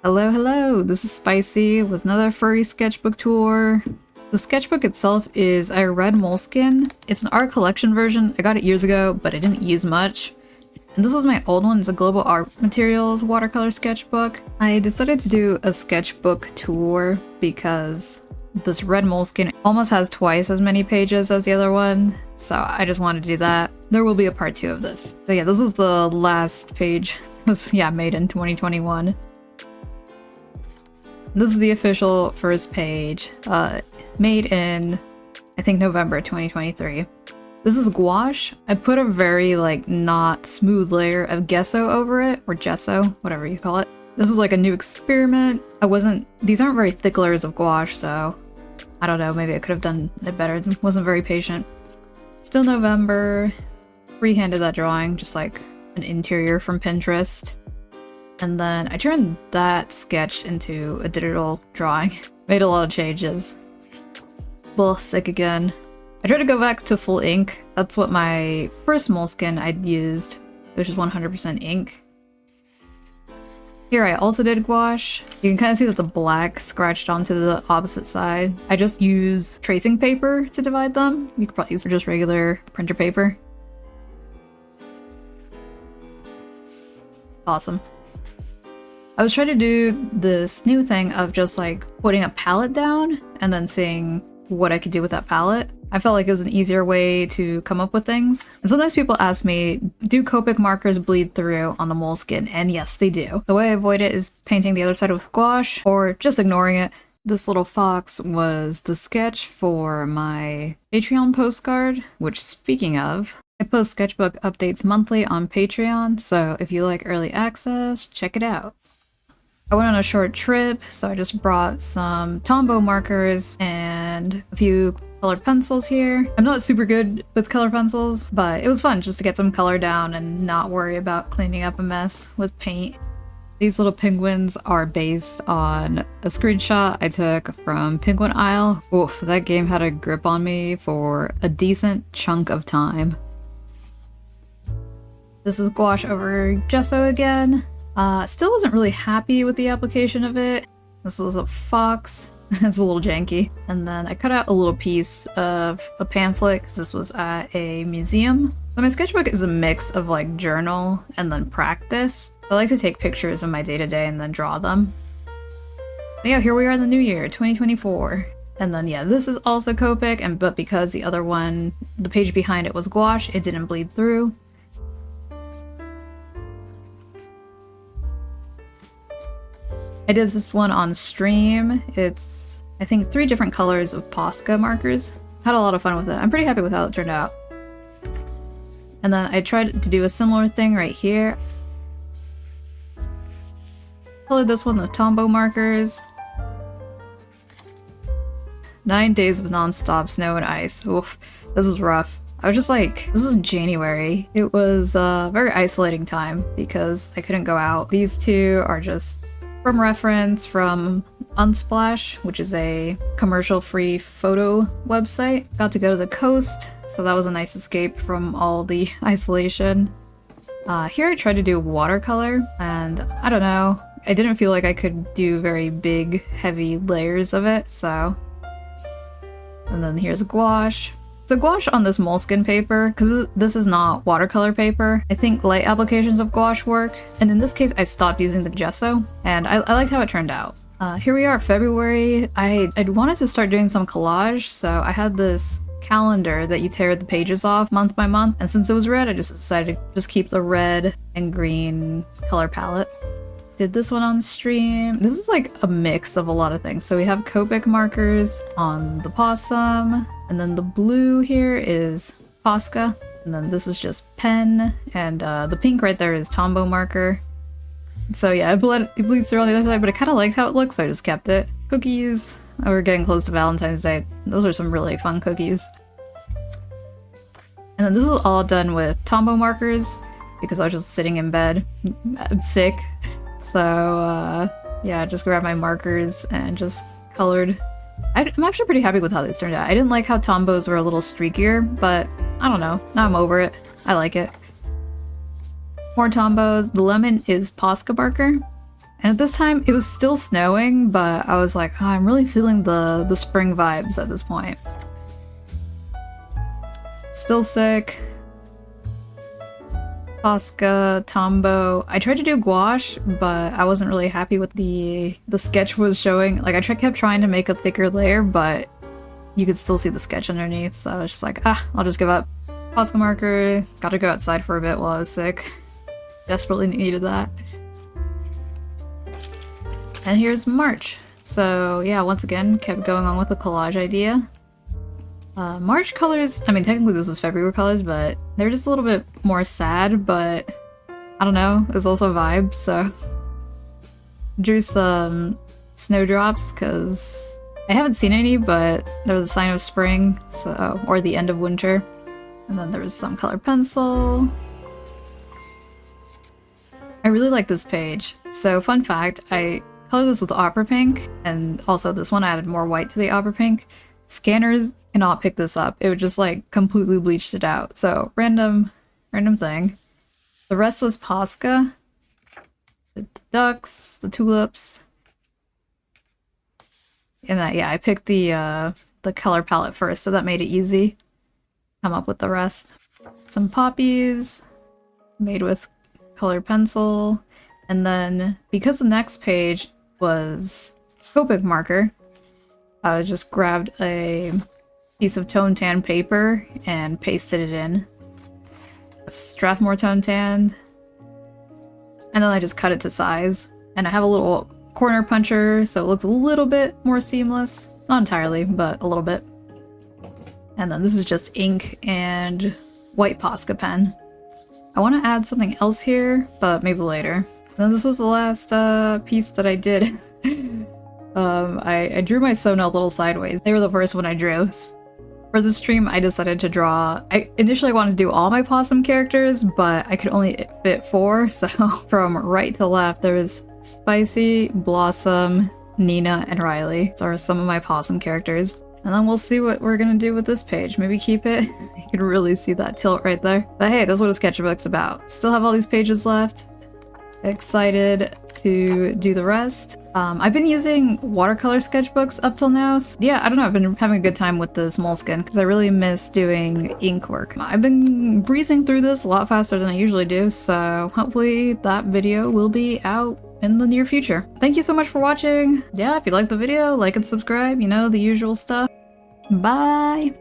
Hello, hello! This is Spicy with another furry sketchbook tour. The sketchbook itself is a red Moleskine. It's an art collection version. I got it years ago, but I didn't use much. And this was my old one. It's a global art materials watercolor sketchbook. I decided to do a sketchbook tour because this red Moleskine almost has twice as many pages as the other one, so I just wanted to do that. There will be a part 2 of this. So yeah, this was the last page. It was, made in 2021. This is the official first page, made in, I think, November 2023. This is gouache. I put a very, not smooth layer of gesso over it, or gesso, whatever you call it. This was a new experiment. These aren't very thick layers of gouache, so I don't know, maybe I could have done it better. Wasn't very patient. Still November. Freehanded that drawing, just like an interior from Pinterest. And then I turned that sketch into a digital drawing. Made a lot of changes. Ugh, sick again. I tried to go back to full ink. That's what my first Moleskine I'd used, which is 100% ink. Here I also did gouache. You can kind of see that the black scratched onto the opposite side. I just use tracing paper to divide them. You could probably use just regular printer paper. Awesome. I was trying to do this new thing of just putting a palette down and then seeing what I could do with that palette. I felt like it was an easier way to come up with things. And sometimes people ask me, do Copic markers bleed through on the Moleskine? And yes, they do. The way I avoid it is painting the other side with gouache or just ignoring it. This little fox was the sketch for my Patreon postcard, which, speaking of, I post sketchbook updates monthly on Patreon, so if you like early access, check it out. I went on a short trip, so I just brought some Tombow markers and a few colored pencils here. I'm not super good with color pencils, but it was fun just to get some color down and not worry about cleaning up a mess with paint. These little penguins are based on a screenshot I took from Penguin Isle. Oof, that game had a grip on me for a decent chunk of time. This is gouache over gesso again. Still wasn't really happy with the application of it. This is a fox. It's a little janky. And then I cut out a little piece of a pamphlet because this was at a museum. So my sketchbook is a mix of journal and then practice. I like to take pictures of my day-to-day and then draw them. But yeah, here we are in the new year, 2024. And then yeah, this is also Copic, but because the other one, the page behind it was gouache, it didn't bleed through. I did this one on stream. It's, I think, 3 different colors of Posca markers. Had a lot of fun with it. I'm pretty happy with how it turned out. And then I tried to do a similar thing right here. Colored this one with Tombow markers. 9 days of non-stop snow and ice. Oof, this is rough. I was just this was in January. It was a very isolating time because I couldn't go out. These two are just from reference from Unsplash, which is a commercial-free photo website. Got to go to the coast, so that was a nice escape from all the isolation. Here I tried to do watercolor, and I don't know, I didn't feel like I could do very big, heavy layers of it, so... And then here's gouache. So gouache on this Moleskine paper, because this is not watercolor paper, I think light applications of gouache work, and in this case I stopped using the gesso, and I liked how it turned out. Here we are, February. I'd wanted to start doing some collage, so I had this calendar that you tear the pages off month by month, and since it was red, I just decided to just keep the red and green color palette. Did this one on stream. This is a mix of a lot of things. So we have Copic markers on the possum, and then the blue here is Posca, and then this is just pen, and the pink right there is Tombow marker. So yeah, it bleeds through on the other side, but I kind of liked how it looks, so I just kept it. Cookies. Oh, we're getting close to Valentine's Day. Those are some really fun cookies. And then this was all done with Tombow markers, because I was just sitting in bed. I'm sick. So, yeah, I just grabbed my markers and just colored. I'm actually pretty happy with how these turned out. I didn't like how Tombows were a little streakier, but I don't know. Now I'm over it. I like it. More Tombow. The lemon is Posca marker. And at this time, it was still snowing, but I was like, oh, I'm really feeling the spring vibes at this point. Still sick. Posca, Tombow. I tried to do gouache, but I wasn't really happy with the sketch was showing. Like, I kept trying to make a thicker layer, but you could still see the sketch underneath, so I was just like, I'll just give up. Posca marker. Got to go outside for a bit while I was sick. Desperately needed that. And here's March. So yeah, once again, kept going on with the collage idea. March colors, I mean, technically this is February colors, but they're just a little bit more sad, but I don't know, it's also a vibe, so. Drew some snowdrops, because I haven't seen any, but they're the sign of spring, so, or the end of winter. And then there was some colored pencil. I really like this page. So, fun fact, I colored this with opera pink, and also this one added more white to the opera pink. Scanners cannot pick this up. It would just like completely bleached it out. So random thing. The rest was Posca. The ducks, the tulips. And that, yeah, I picked the color palette first, so that made it easy. Come up with the rest. Some poppies made with colored pencil. And then because the next page was Copic marker, I just grabbed a piece of tone tan paper and pasted it in. Strathmore tone tan. And then I just cut it to size. And I have a little corner puncher, so it looks a little bit more seamless. Not entirely, but a little bit. And then this is just ink and white Posca pen. I want to add something else here, but maybe later. And then this was the last piece that I did. I drew my Sona a little sideways. They were the first one I drew. For this stream, I decided to draw... I initially wanted to do all my possum characters, but I could only fit 4, so from right to left, there was Spicy, Blossom, Nina, and Riley. Those are some of my possum characters. And then we'll see what we're gonna do with this page. Maybe keep it. You can really see that tilt right there. But hey, that's what a sketchbook's about. Still have all these pages left. Excited to do the rest. I've been using watercolor sketchbooks up till now. So yeah, I don't know, I've been having a good time with this Moleskine because I really miss doing ink work. I've been breezing through this a lot faster than I usually do, so hopefully that video will be out in the near future. Thank you so much for watching. Yeah, if you liked the video, like and subscribe, you know, the usual stuff. Bye!